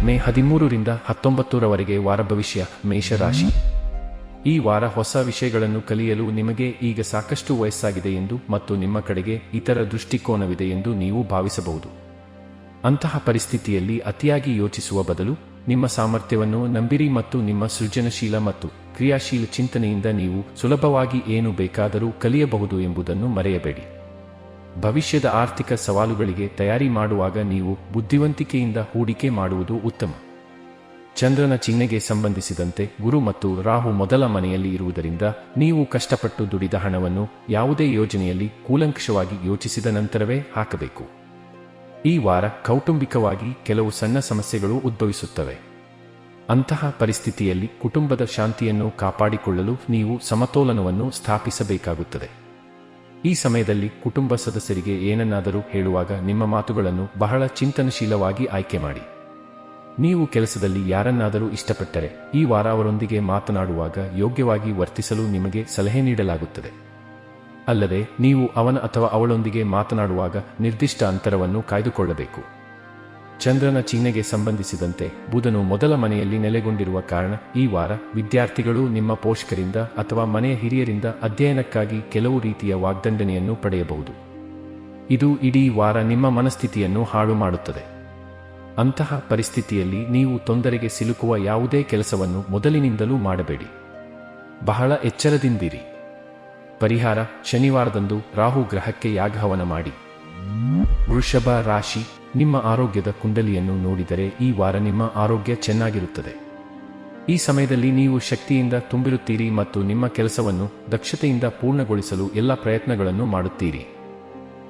ಮೇ 13ರಿಂದ 19ರವರೆಗೆ ವಾರ ಭವಿಷ್ಯ ಮೇಷರಾಶಿ. ಈ ವಾರ ಹೊಸ ವಿಷಯಗಳನ್ನು ಕಲಿಯಲು ನಿಮಗೆ ಈಗ ಸಾಕಷ್ಟು ವಯಸ್ಸಾಗಿದೆ ಎಂದು ಮತ್ತು ನಿಮ್ಮ ಕಡೆಗೆ ಇತರ ದೃಷ್ಟಿಕೋನವಿದೆ ಎಂದು ನೀವು ಭಾವಿಸಬಹುದು. ಅಂತಹ ಪರಿಸ್ಥಿತಿಯಲ್ಲಿ ಅತಿಯಾಗಿ ಯೋಚಿಸುವ ಬದಲು ನಿಮ್ಮ ಸಾಮರ್ಥ್ಯವನ್ನು ನಂಬಿರಿ ಮತ್ತು ನಿಮ್ಮ ಸೃಜನಶೀಲ ಮತ್ತು ಕ್ರಿಯಾಶೀಲ ಚಿಂತನೆಯಿಂದ ನೀವು ಸುಲಭವಾಗಿ ಏನು ಬೇಕಾದರೂ ಕಲಿಯಬಹುದು ಎಂಬುದನ್ನು ಮರೆಯಬೇಡಿ. ಭವಿಷ್ಯದ ಆರ್ಥಿಕ ಸವಾಲುಗಳಿಗೆ ತಯಾರಿ ಮಾಡುವಾಗ ನೀವು ಬುದ್ಧಿವಂತಿಕೆಯಿಂದ ಹೂಡಿಕೆ ಮಾಡುವುದು ಉತ್ತಮ. ಚಂದ್ರನ ಚಿಹ್ನೆಗೆ ಸಂಬಂಧಿಸಿದಂತೆ ಗುರು ಮತ್ತು ರಾಹು ಮೊದಲ ಮನೆಯಲ್ಲಿ ಇರುವುದರಿಂದ ನೀವು ಕಷ್ಟಪಟ್ಟು ದುಡಿದ ಹಣವನ್ನು ಯಾವುದೇ ಯೋಜನೆಯಲ್ಲಿ ಕೂಲಂಕಷವಾಗಿ ಯೋಚಿಸಿದ ನಂತರವೇ ಹಾಕಬೇಕು. ಈ ವಾರ ಕೌಟುಂಬಿಕವಾಗಿ ಕೆಲವು ಸಣ್ಣ ಸಮಸ್ಯೆಗಳು ಉದ್ಭವಿಸುತ್ತವೆ. ಅಂತಹ ಪರಿಸ್ಥಿತಿಯಲ್ಲಿ ಕುಟುಂಬದ ಶಾಂತಿಯನ್ನು ಕಾಪಾಡಿಕೊಳ್ಳಲು ನೀವು ಸಮತೋಲನವನ್ನು ಸ್ಥಾಪಿಸಬೇಕಾಗುತ್ತದೆ. ಈ ಸಮಯದಲ್ಲಿ ಕುಟುಂಬ ಸದಸ್ಯರಿಗೆ ಏನನ್ನಾದರೂ ಹೇಳುವಾಗ ನಿಮ್ಮ ಮಾತುಗಳನ್ನು ಬಹಳ ಚಿಂತನಶೀಲವಾಗಿ ಆಯ್ಕೆ ಮಾಡಿ. ನೀವು ಕೆಲಸದಲ್ಲಿ ಯಾರನ್ನಾದರೂ ಇಷ್ಟಪಟ್ಟರೆ ಈ ವಾರ ಅವರೊಂದಿಗೆ ಮಾತನಾಡುವಾಗ ಯೋಗ್ಯವಾಗಿ ವರ್ತಿಸಲು ನಿಮಗೆ ಸಲಹೆ ನೀಡಲಾಗುತ್ತದೆ. ಅಲ್ಲದೆ ನೀವು ಅವನ ಅಥವಾ ಅವಳೊಂದಿಗೆ ಮಾತನಾಡುವಾಗ ನಿರ್ದಿಷ್ಟ ಅಂತರವನ್ನು ಕಾಯ್ದುಕೊಳ್ಳಬೇಕು. ಚಂದ್ರನ ಚಿಹ್ನೆಗೆ ಸಂಬಂಧಿಸಿದಂತೆ ಬುಧನು ಮೊದಲ ಮನೆಯಲ್ಲಿ ನೆಲೆಗೊಂಡಿರುವ ಕಾರಣ ಈ ವಾರ ವಿದ್ಯಾರ್ಥಿಗಳು ನಿಮ್ಮ ಪೋಷಕರಿಂದ ಅಥವಾ ಮನೆಯ ಹಿರಿಯರಿಂದ ಅಧ್ಯಯನಕ್ಕಾಗಿ ಕೆಲವು ರೀತಿಯ ವಾಗ್ದಂಡನೆಯನ್ನು ಪಡೆಯಬಹುದು. ಇದು ಇಡೀ ವಾರ ನಿಮ್ಮ ಮನಸ್ಥಿತಿಯನ್ನು ಹಾಳು ಮಾಡುತ್ತದೆ. ಅಂತಹ ಪರಿಸ್ಥಿತಿಯಲ್ಲಿ ನೀವು ತೊಂದರೆಗೆ ಸಿಲುಕುವ ಯಾವುದೇ ಕೆಲಸವನ್ನು ಮೊದಲಿನಿಂದಲೂ ಮಾಡಬೇಡಿ. ಬಹಳ ಎಚ್ಚರದಿಂದಿರಿ. ಪರಿಹಾರ: ಶನಿವಾರದಂದು ರಾಹು ಗ್ರಹಕ್ಕೆ ಯಾಗಹವನ ಮಾಡಿ. ವೃಷಭ ರಾಶಿ. ನಿಮ್ಮ ಆರೋಗ್ಯದ ಕುಂಡಲಿಯನ್ನು ನೋಡಿದರೆ ಈ ವಾರ ನಿಮ್ಮ ಆರೋಗ್ಯ ಚೆನ್ನಾಗಿರುತ್ತದೆ. ಈ ಸಮಯದಲ್ಲಿ ನೀವು ಶಕ್ತಿಯಿಂದ ತುಂಬಿರುತ್ತೀರಿ ಮತ್ತು ನಿಮ್ಮ ಕೆಲಸವನ್ನು ದಕ್ಷತೆಯಿಂದ ಪೂರ್ಣಗೊಳಿಸಲು ಎಲ್ಲ ಪ್ರಯತ್ನಗಳನ್ನು ಮಾಡುತ್ತೀರಿ.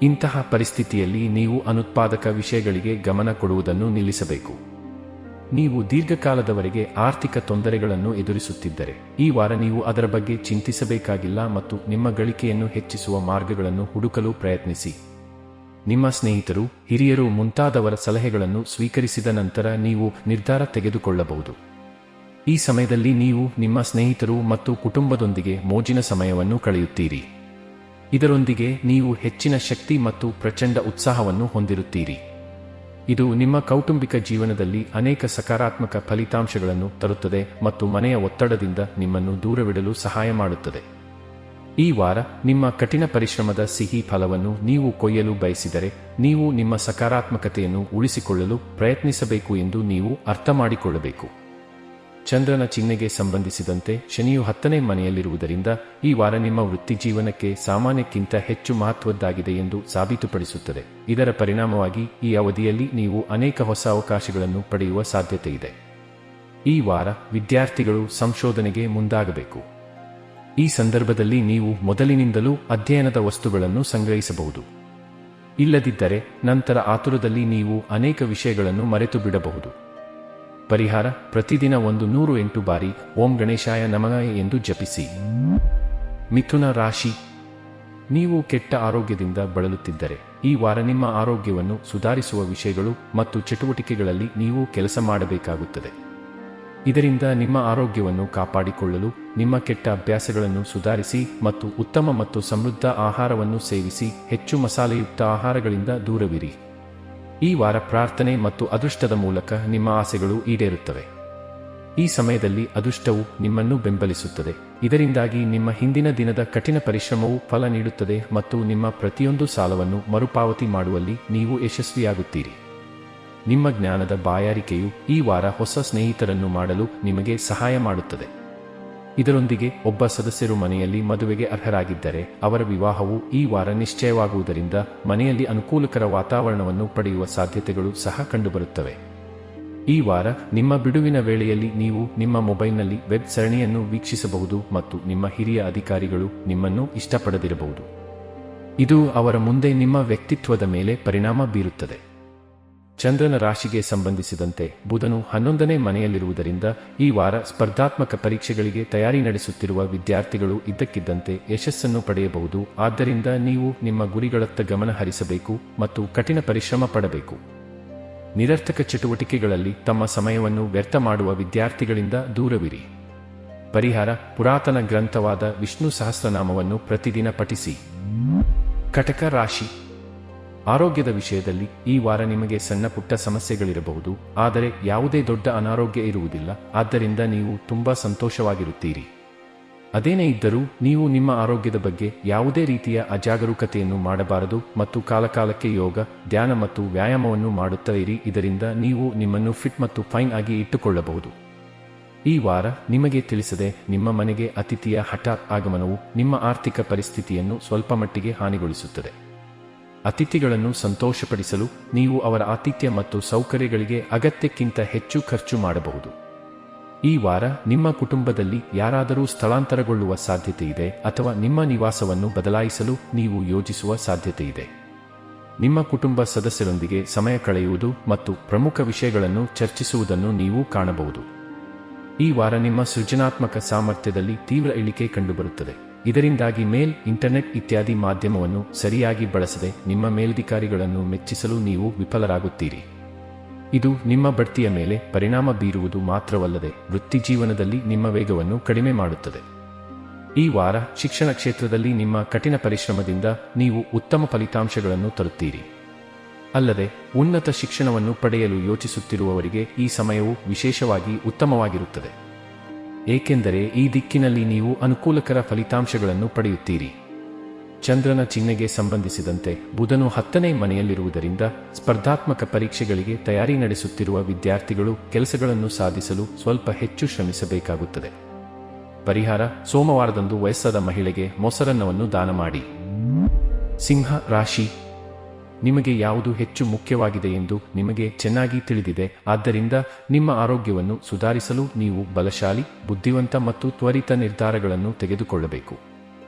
ಇಂತಹ ಪರಿಸ್ಥಿತಿಯಲ್ಲಿ ನೀವು ಅನುತ್ಪಾದಕ ವಿಷಯಗಳಿಗೆ ಗಮನ ಕೊಡುವುದನ್ನು ನಿಲ್ಲಿಸಬೇಕು. ನೀವು ದೀರ್ಘಕಾಲದವರೆಗೆ ಆರ್ಥಿಕ ತೊಂದರೆಗಳನ್ನು ಎದುರಿಸುತ್ತಿದ್ದರೆ ಈ ವಾರ ನೀವು ಅದರ ಬಗ್ಗೆ ಚಿಂತಿಸಬೇಕಾಗಿಲ್ಲ ಮತ್ತು ನಿಮ್ಮ ಗಳಿಕೆಯನ್ನು ಹೆಚ್ಚಿಸುವ ಮಾರ್ಗಗಳನ್ನು ಹುಡುಕಲು ಪ್ರಯತ್ನಿಸಿ. ನಿಮ್ಮ ಸ್ನೇಹಿತರು, ಹಿರಿಯರು ಮುಂತಾದವರ ಸಲಹೆಗಳನ್ನು ಸ್ವೀಕರಿಸಿದ ನಂತರ ನೀವು ನಿರ್ಧಾರ ತೆಗೆದುಕೊಳ್ಳಬಹುದು. ಈ ಸಮಯದಲ್ಲಿ ನೀವು ನಿಮ್ಮ ಸ್ನೇಹಿತರು ಮತ್ತು ಕುಟುಂಬದೊಂದಿಗೆ ಮೋಜಿನ ಸಮಯವನ್ನು ಕಳೆಯುತ್ತೀರಿ. ಇದರೊಂದಿಗೆ ನೀವು ಹೆಚ್ಚಿನ ಶಕ್ತಿ ಮತ್ತು ಪ್ರಚಂಡ ಉತ್ಸಾಹವನ್ನು ಹೊಂದಿರುತ್ತೀರಿ. ಇದು ನಿಮ್ಮ ಕೌಟುಂಬಿಕ ಜೀವನದಲ್ಲಿ ಅನೇಕ ಸಕಾರಾತ್ಮಕ ಫಲಿತಾಂಶಗಳನ್ನು ತರುತ್ತದೆ ಮತ್ತು ಮನೆಯ ಒತ್ತಡದಿಂದ ನಿಮ್ಮನ್ನು ದೂರವಿಡಲು ಸಹಾಯ ಮಾಡುತ್ತದೆ. ಈ ವಾರ ನಿಮ್ಮ ಕಠಿಣ ಪರಿಶ್ರಮದ ಸಿಹಿ ಫಲವನ್ನು ನೀವು ಕೊಯ್ಯಲು ಬಯಸಿದರೆ ನೀವು ನಿಮ್ಮ ಸಕಾರಾತ್ಮಕತೆಯನ್ನು ಉಳಿಸಿಕೊಳ್ಳಲು ಪ್ರಯತ್ನಿಸಬೇಕು ಎಂದು ನೀವು ಅರ್ಥಮಾಡಿಕೊಳ್ಳಬೇಕು. ಚಂದ್ರನ ಚಿಹ್ನೆಗೆ ಸಂಬಂಧಿಸಿದಂತೆ ಶನಿಯು 10ನೇ ಮನೆಯಲ್ಲಿರುವುದರಿಂದ ಈ ವಾರ ನಿಮ್ಮ ವೃತ್ತಿಜೀವನಕ್ಕೆ ಸಾಮಾನ್ಯಕ್ಕಿಂತ ಹೆಚ್ಚು ಮಹತ್ವದ್ದಾಗಿದೆ ಎಂದು ಸಾಬೀತುಪಡಿಸುತ್ತದೆ. ಇದರ ಪರಿಣಾಮವಾಗಿ ಈ ಅವಧಿಯಲ್ಲಿ ನೀವು ಅನೇಕ ಹೊಸ ಅವಕಾಶಗಳನ್ನು ಪಡೆಯುವ ಸಾಧ್ಯತೆಯಿದೆ. ಈ ವಾರ ವಿದ್ಯಾರ್ಥಿಗಳು ಸಂಶೋಧನೆಗೆ ಮುಂದಾಗಬೇಕು. ಈ ಸಂದರ್ಭದಲ್ಲಿ ನೀವು ಮೊದಲಿನಿಂದಲೂ ಅಧ್ಯಯನದ ವಸ್ತುಗಳನ್ನು ಸಂಗ್ರಹಿಸಬಹುದು. ಇಲ್ಲದಿದ್ದರೆ ನಂತರ ಆತುರದಲ್ಲಿ ನೀವು ಅನೇಕ ವಿಷಯಗಳನ್ನು ಮರೆತು ಬಿಡಬಹುದು. ಪರಿಹಾರ: ಪ್ರತಿದಿನ 108 ಬಾರಿ ಓಂ ಗಣೇಶಾಯ ನಮಃ ಎಂದು ಜಪಿಸಿ. ಮಿಥುನ ರಾಶಿ. ನೀವು ಕೆಟ್ಟ ಆರೋಗ್ಯದಿಂದ ಬಳಲುತ್ತಿದ್ದರೆ ಈ ವಾರ ನಿಮ್ಮ ಆರೋಗ್ಯವನ್ನು ಸುಧಾರಿಸುವ ವಿಷಯಗಳು ಮತ್ತು ಚಟುವಟಿಕೆಗಳಲ್ಲಿ ನೀವು ಕೆಲಸ ಮಾಡಬೇಕಾಗುತ್ತದೆ. ಇದರಿಂದ ನಿಮ್ಮ ಆರೋಗ್ಯವನ್ನು ಕಾಪಾಡಿಕೊಳ್ಳಲು ನಿಮ್ಮ ಕೆಟ್ಟ ಅಭ್ಯಾಸಗಳನ್ನು ಸುಧಾರಿಸಿ ಮತ್ತು ಉತ್ತಮ ಮತ್ತು ಸಮೃದ್ಧ ಆಹಾರವನ್ನು ಸೇವಿಸಿ. ಹೆಚ್ಚು ಮಸಾಲೆಯುಕ್ತ ಆಹಾರಗಳಿಂದ ದೂರವಿರಿ. ಈ ವಾರ ಪ್ರಾರ್ಥನೆ ಮತ್ತು ಅದೃಷ್ಟದ ಮೂಲಕ ನಿಮ್ಮ ಆಸೆಗಳು ಈಡೇರುತ್ತವೆ. ಈ ಸಮಯದಲ್ಲಿ ಅದೃಷ್ಟವು ನಿಮ್ಮನ್ನು ಬೆಂಬಲಿಸುತ್ತದೆ. ಇದರಿಂದಾಗಿ ನಿಮ್ಮ ಹಿಂದಿನ ದಿನದ ಕಠಿಣ ಪರಿಶ್ರಮವು ಫಲ ನೀಡುತ್ತದೆ ಮತ್ತು ನಿಮ್ಮ ಪ್ರತಿಯೊಂದು ಸಾಲವನ್ನು ಮರುಪಾವತಿ ಮಾಡುವಲ್ಲಿ ನೀವು ಯಶಸ್ವಿಯಾಗುತ್ತೀರಿ. ನಿಮ್ಮ ಜ್ಞಾನದ ಬಾಯಾರಿಕೆಯು ಈ ವಾರ ಹೊಸ ಸ್ನೇಹಿತರನ್ನು ಮಾಡಲು ನಿಮಗೆ ಸಹಾಯ ಮಾಡುತ್ತದೆ. ಇದರೊಂದಿಗೆ ಒಬ್ಬ ಸದಸ್ಯರು ಮನೆಯಲ್ಲಿ ಮದುವೆಗೆ ಅರ್ಹರಾಗಿದ್ದರೆ ಅವರ ವಿವಾಹವು ಈ ವಾರ ನಿಶ್ಚಯವಾಗುವುದರಿಂದ ಮನೆಯಲ್ಲಿ ಅನುಕೂಲಕರ ವಾತಾವರಣವನ್ನು ಪಡೆಯುವ ಸಾಧ್ಯತೆಗಳು ಸಹ ಕಂಡುಬರುತ್ತವೆ. ಈ ವಾರ ನಿಮ್ಮ ಬಿಡುವಿನ ವೇಳೆಯಲ್ಲಿ ನೀವು ನಿಮ್ಮ ಮೊಬೈಲ್ನಲ್ಲಿ ವೆಬ್ ಸರಣಿಯನ್ನು ವೀಕ್ಷಿಸಬಹುದು ಮತ್ತು ನಿಮ್ಮ ಹಿರಿಯ ಅಧಿಕಾರಿಗಳು ನಿಮ್ಮನ್ನು ಇಷ್ಟಪಡದಿರಬಹುದು. ಇದು ಅವರ ಮುಂದೆ ನಿಮ್ಮ ವ್ಯಕ್ತಿತ್ವದ ಮೇಲೆ ಪರಿಣಾಮ ಬೀರುತ್ತದೆ. ಚಂದ್ರನ ರಾಶಿಗೆ ಸಂಬಂಧಿಸಿದಂತೆ ಬುಧನು 11ನೇ ಮನೆಯಲ್ಲಿರುವುದರಿಂದ ಈ ವಾರ ಸ್ಪರ್ಧಾತ್ಮಕ ಪರೀಕ್ಷೆಗಳಿಗೆ ತಯಾರಿ ನಡೆಸುತ್ತಿರುವ ವಿದ್ಯಾರ್ಥಿಗಳು ಇದ್ದಕ್ಕಿದ್ದಂತೆ ಯಶಸ್ಸನ್ನು ಪಡೆಯಬಹುದು. ಆದ್ದರಿಂದ ನೀವು ನಿಮ್ಮ ಗುರಿಗಳತ್ತ ಗಮನ ಹರಿಸಬೇಕು ಮತ್ತು ಕಠಿಣ ಪರಿಶ್ರಮ ಪಡಬೇಕು. ನಿರರ್ಥಕ ಚಟುವಟಿಕೆಗಳಲ್ಲಿ ತಮ್ಮ ಸಮಯವನ್ನು ವ್ಯರ್ಥ ಮಾಡುವ ವಿದ್ಯಾರ್ಥಿಗಳಿಂದ ದೂರವಿರಿ. ಪರಿಹಾರ: ಪುರಾತನ ಗ್ರಂಥವಾದ ವಿಷ್ಣು ಸಹಸ್ರನಾಮವನ್ನು ಪ್ರತಿದಿನ ಪಠಿಸಿ. ಕಟಕ ರಾಶಿ. ಆರೋಗ್ಯದ ವಿಷಯದಲ್ಲಿ ಈ ವಾರ ನಿಮಗೆ ಸಣ್ಣ ಪುಟ್ಟ ಸಮಸ್ಯೆಗಳಿರಬಹುದು, ಆದರೆ ಯಾವುದೇ ದೊಡ್ಡ ಅನಾರೋಗ್ಯ ಇರುವುದಿಲ್ಲ. ಆದ್ದರಿಂದ ನೀವು ತುಂಬಾ ಸಂತೋಷವಾಗಿರುತ್ತೀರಿ. ಅದೇನೇ ಇದ್ದರೂ ನೀವು ನಿಮ್ಮ ಆರೋಗ್ಯದ ಬಗ್ಗೆ ಯಾವುದೇ ರೀತಿಯ ಅಜಾಗರೂಕತೆಯನ್ನು ಮಾಡಬಾರದು ಮತ್ತು ಕಾಲಕಾಲಕ್ಕೆ ಯೋಗ, ಧ್ಯಾನ ಮತ್ತು ವ್ಯಾಯಾಮವನ್ನು ಮಾಡುತ್ತಾ ಇರಿ. ಇದರಿಂದ ನೀವು ನಿಮ್ಮನ್ನು ಫಿಟ್ ಮತ್ತು ಫೈನ್ ಆಗಿ ಇಟ್ಟುಕೊಳ್ಳಬಹುದು. ಈ ವಾರ ನಿಮಗೆ ತಿಳಿಸದೆ ನಿಮ್ಮ ಮನೆಗೆ ಅತಿಥಿಯ ಹಠಾತ್ ಆಗಮನವು ನಿಮ್ಮ ಆರ್ಥಿಕ ಪರಿಸ್ಥಿತಿಯನ್ನು ಸ್ವಲ್ಪ ಮಟ್ಟಿಗೆ ಹಾನಿಗೊಳಿಸುತ್ತದೆ. ಅತಿಥಿಗಳನ್ನು ಸಂತೋಷಪಡಿಸಲು ನೀವು ಅವರ ಆತಿಥ್ಯ ಮತ್ತು ಸೌಕರ್ಯಗಳಿಗೆ ಅಗತ್ಯಕ್ಕಿಂತ ಹೆಚ್ಚು ಖರ್ಚು ಮಾಡಬಹುದು. ಈ ವಾರ ನಿಮ್ಮ ಕುಟುಂಬದಲ್ಲಿ ಯಾರಾದರೂ ಸ್ಥಳಾಂತರಗೊಳ್ಳುವ ಸಾಧ್ಯತೆಯಿದೆ ಅಥವಾ ನಿಮ್ಮ ನಿವಾಸವನ್ನು ಬದಲಾಯಿಸಲು ನೀವು ಯೋಜಿಸುವ ಸಾಧ್ಯತೆಯಿದೆ. ನಿಮ್ಮ ಕುಟುಂಬ ಸದಸ್ಯರೊಂದಿಗೆ ಸಮಯ ಕಳೆಯುವುದು ಮತ್ತು ಪ್ರಮುಖ ವಿಷಯಗಳನ್ನು ಚರ್ಚಿಸುವುದನ್ನು ನೀವು ಕಾಣಬಹುದು. ಈ ವಾರ ನಿಮ್ಮ ಸೃಜನಾತ್ಮಕ ಸಾಮರ್ಥ್ಯದಲ್ಲಿ ತೀವ್ರ ಇಳಿಕೆ ಕಂಡುಬರುತ್ತದೆ. ಇದರಿಂದಾಗಿ ಮೇಲ್, ಇಂಟರ್ನೆಟ್ ಇತ್ಯಾದಿ ಮಾಧ್ಯಮವನ್ನು ಸರಿಯಾಗಿ ಬಳಸದೆ ನಿಮ್ಮ ಮೇಲಧಿಕಾರಿಗಳನ್ನು ಮೆಚ್ಚಿಸಲು ನೀವು ವಿಫಲರಾಗುತ್ತೀರಿ. ಇದು ನಿಮ್ಮ ಬಡ್ತಿಯ ಮೇಲೆ ಪರಿಣಾಮ ಬೀರುವುದು ಮಾತ್ರವಲ್ಲದೆ ವೃತ್ತಿಜೀವನದಲ್ಲಿ ನಿಮ್ಮ ವೇಗವನ್ನು ಕಡಿಮೆ ಮಾಡುತ್ತದೆ. ಈ ವಾರ ಶಿಕ್ಷಣ ಕ್ಷೇತ್ರದಲ್ಲಿ ನಿಮ್ಮ ಕಠಿಣ ಪರಿಶ್ರಮದಿಂದ ನೀವು ಉತ್ತಮ ಫಲಿತಾಂಶಗಳನ್ನು ತರುತ್ತೀರಿ. ಅಲ್ಲದೆ ಉನ್ನತ ಶಿಕ್ಷಣವನ್ನು ಪಡೆಯಲು ಯೋಚಿಸುತ್ತಿರುವವರಿಗೆ ಈ ಸಮಯವು ವಿಶೇಷವಾಗಿ ಉತ್ತಮವಾಗಿರುತ್ತದೆ, ಏಕೆಂದರೆ ಈ ದಿಕ್ಕಿನಲ್ಲಿ ನೀವು ಅನುಕೂಲಕರ ಫಲಿತಾಂಶಗಳನ್ನು ಪಡೆಯುತ್ತೀರಿ. ಚಂದ್ರನ ಚಿಹ್ನೆಗೆ ಸಂಬಂಧಿಸಿದಂತೆ ಬುಧನು 10ನೇ ಮನೆಯಲ್ಲಿರುವುದರಿಂದ ಸ್ಪರ್ಧಾತ್ಮಕ ಪರೀಕ್ಷೆಗಳಿಗೆ ತಯಾರಿ ನಡೆಸುತ್ತಿರುವ ವಿದ್ಯಾರ್ಥಿಗಳು ಕೆಲಸಗಳನ್ನು ಸಾಧಿಸಲು ಸ್ವಲ್ಪ ಹೆಚ್ಚು ಶ್ರಮಿಸಬೇಕಾಗುತ್ತದೆ. ಪರಿಹಾರ: ಸೋಮವಾರದಂದು ವಯಸ್ಸಾದ ಮಹಿಳೆಗೆ ಮೊಸರನ್ನವನ್ನು ದಾನ ಮಾಡಿ. ಸಿಂಹ ರಾಶಿ, ನಿಮಗೆ ಯಾವುದು ಹೆಚ್ಚು ಮುಖ್ಯವಾಗಿದೆ ಎಂದು ನಿಮಗೆ ಚೆನ್ನಾಗಿ ತಿಳಿದಿದೆ. ಆದ್ದರಿಂದ ನಿಮ್ಮ ಆರೋಗ್ಯವನ್ನು ಸುಧಾರಿಸಲು ನೀವು ಬಲಶಾಲಿ, ಬುದ್ಧಿವಂತ ಮತ್ತು ತ್ವರಿತ ನಿರ್ಧಾರಗಳನ್ನು ತೆಗೆದುಕೊಳ್ಳಬೇಕು.